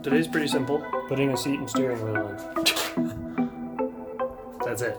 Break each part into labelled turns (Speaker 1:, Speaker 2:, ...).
Speaker 1: Today's pretty simple. Putting a seat and steering wheel in. That's it.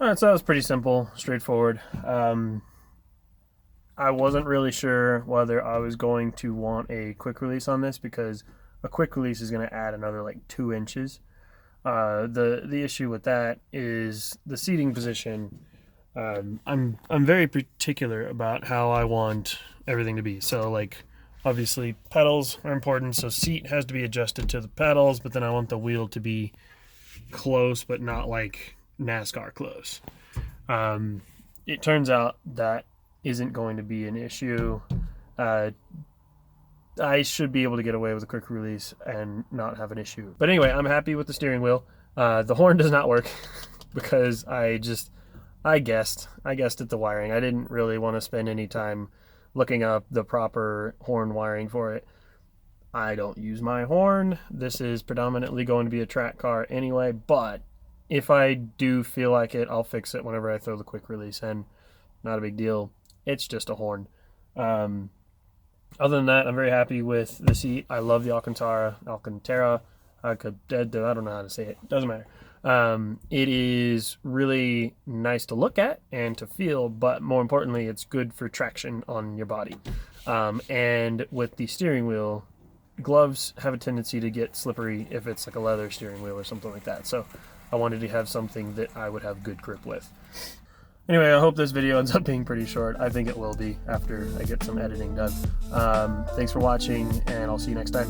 Speaker 1: Alright, so that was pretty simple, straightforward. I wasn't really sure whether I was going to want a quick release on this because a quick release is going to add another like 2 inches. The issue with that is the seating position. I'm very particular about how I want everything to be. So like obviously pedals are important, so seat has to be adjusted to the pedals, but then I want the wheel to be close but not like NASCAR close. It turns out that isn't going to be an issue. I should be able to get away with a quick release and not have an issue. But anyway, I'm happy with the steering wheel. The horn does not work because I guessed at the wiring. I didn't really want to spend any time looking up the proper horn wiring for it. I don't use my horn. This is predominantly going to be a track car anyway, but if I do feel like it, I'll fix it whenever I throw the quick release in. Not a big deal. It's just a horn. Other than that, I'm very happy with the seat. I love the Alcantara. I don't know how to say it. Doesn't matter. It is really nice to look at and to feel, but more importantly, it's good for traction on your body. And with the steering wheel, gloves have a tendency to get slippery if it's like a leather steering wheel or something like that. So I wanted to have something that I would have good grip with. Anyway, I hope this video ends up being pretty short. I think it will be after I get some editing done. Thanks for watching, and I'll see you next time.